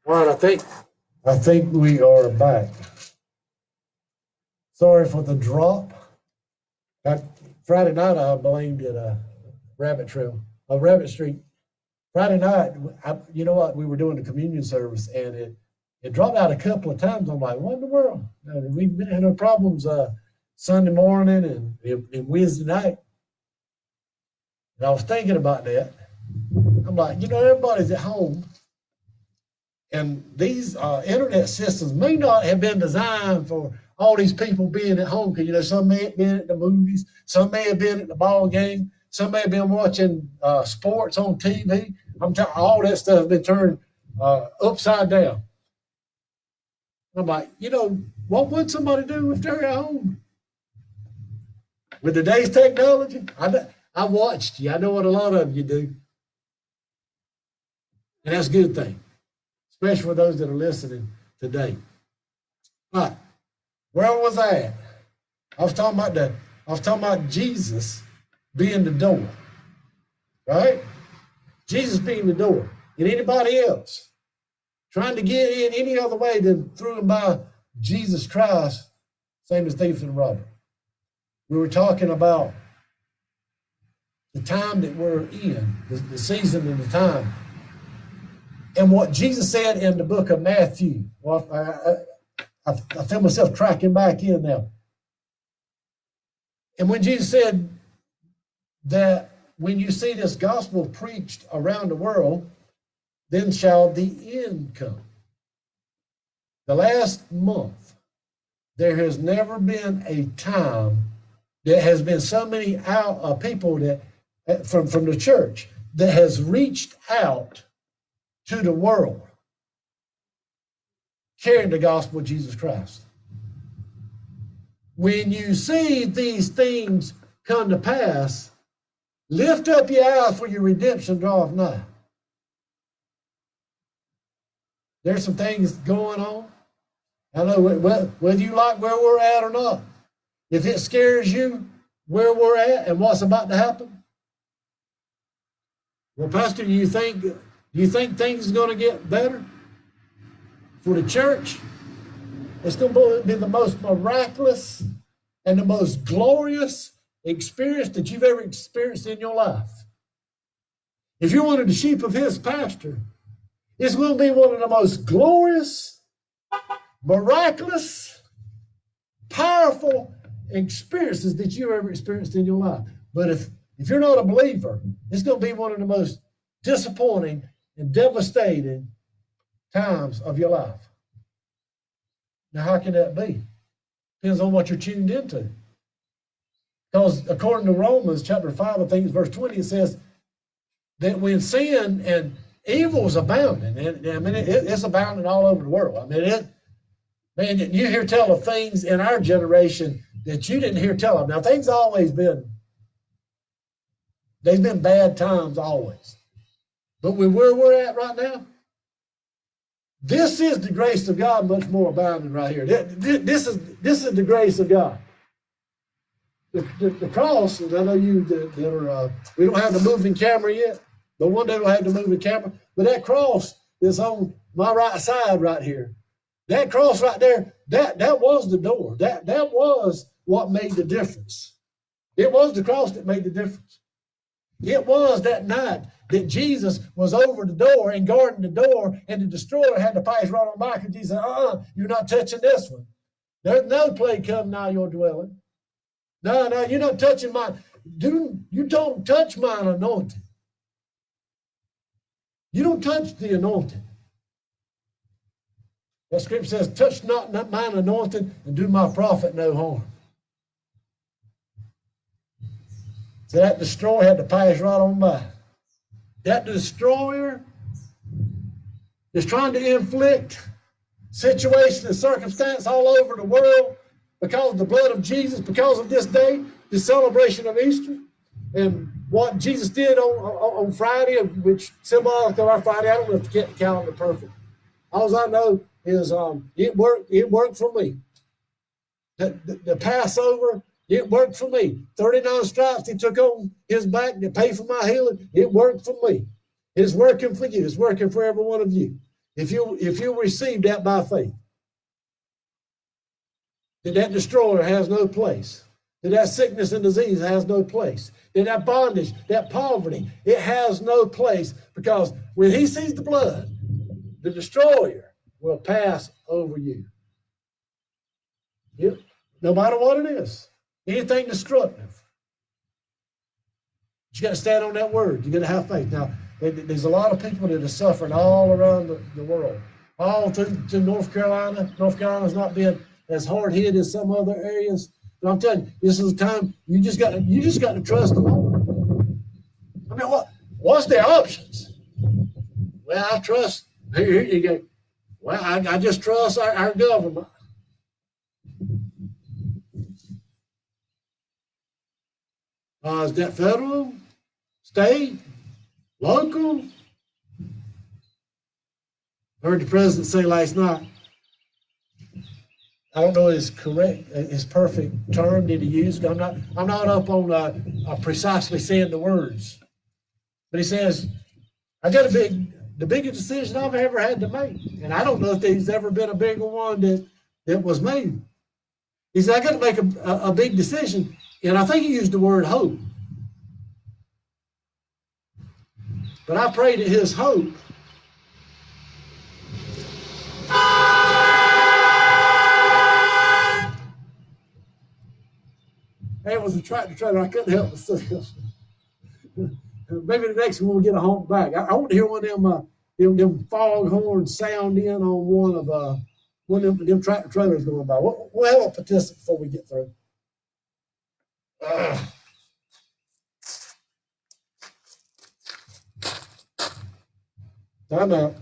All right, I think we are back. Sorry for the drop. Friday night, I blamed it Rabbit Trail, Rabbit Street. Friday night, you know what? We were doing the communion service, and it dropped out a couple of times. I'm like, what in the world? We've been having problems Sunday morning and Wednesday night. And I was thinking about that. I'm like, everybody's at home. And these internet systems may not have been designed for all these people being at home. Because, some may have been at the movies, some may have been at the ball game, some may have been watching sports on TV. I'm telling you, all that stuff has been turned upside down. I'm like, what would somebody do if they're at home? With today's technology, I watched you. I know what a lot of you do. And that's a good thing, especially for those that are listening today. All right, where was I at? I was talking about Jesus being the door, right? Jesus being the door. And anybody else trying to get in any other way than through and by Jesus Christ, same as thief and robber. We were talking about the time that we're in, the season and the time. And what Jesus said in the book of Matthew, well, I feel myself tracking back in now. And when Jesus said that when you see this gospel preached around the world, then shall the end come. The last month, there has never been a time that has been so many people that from the church that has reached out to the world carrying the gospel of Jesus Christ. When you see these things come to pass, lift up your eyes, for your redemption draweth nigh. There's some things going on. I know whether you like where we're at or not. If it scares you where we're at and what's about to happen, well, Pastor, do you think things are going to get better for the church? It's going to be the most miraculous and the most glorious experience that you've ever experienced in your life. If you're one of the sheep of his pasture, it's going to be one of the most glorious, miraculous, powerful experiences that you ever experienced in your life. But if you're not a believer, it's going to be one of the most disappointing and devastating times of your life. Now, how can that be? Depends on what you're tuned into. Because according to Romans chapter 5, I think it's verse 20, it says that when sin and evil is abounding, and I mean, it's abounding all over the world. I mean, you hear tell of things in our generation that you didn't hear tell of. Now, things always been, there's been bad times always. But with where we're at right now, this is the grace of God much more abounding right here. This is the grace of God. The cross, and I know you that are, we don't have the moving camera yet, but one day we'll have the moving camera. But that cross is on my right side right here. That cross right there, that was the door. That was what made the difference. It was the cross that made the difference. It was that night that Jesus was over the door and guarding the door, and the destroyer had to pass right on by, because Jesus said, you're not touching this one. There's no plague come nigh your dwelling. No, you're not touching mine. You don't touch mine anointed. You don't touch the anointed. That scripture says, touch not mine anointed and do my prophet no harm. So that destroyer had to pass right on by. That destroyer is trying to inflict situations and circumstance all over the world because of the blood of Jesus, because of this day, the celebration of Easter, and what Jesus did on Friday, which symbolic of our Friday. I don't know if the calendar perfect. All I know is it worked for me. The Passover, it worked for me. 39 stripes he took on his back to pay for my healing. It worked for me. It's working for you. It's working for every one of you. If you receive that by faith, that destroyer has no place. That sickness and disease has no place. That bondage, that poverty, it has no place, because when he sees the blood, the destroyer will pass over you. Yep. No matter what it is, anything destructive. You got to stand on that word. You got to have faith. Now, there's a lot of people that are suffering all around the world, all through North Carolina. North Carolina's not been as hard hit as some other areas. But I'm telling you, this is a time you just got to trust the Lord. I mean, what's the options? Well, I trust. Here you go. Well, I just trust our government. Is that federal, state, local? I heard the president say last night, I don't know his perfect term that he used. I'm not up on precisely saying the words, but he says, I got the biggest decision I've ever had to make, and I don't know if there's ever been a bigger one that was made. He said, I got to make a big decision, and I think he used the word hope. But I pray that his hope it was a tractor. I couldn't help myself. Maybe the next one we'll get a honk back. I want to hear one of them foghorns sound in on one of them tractor trailers going by. We'll have a participant before we get through. Time out.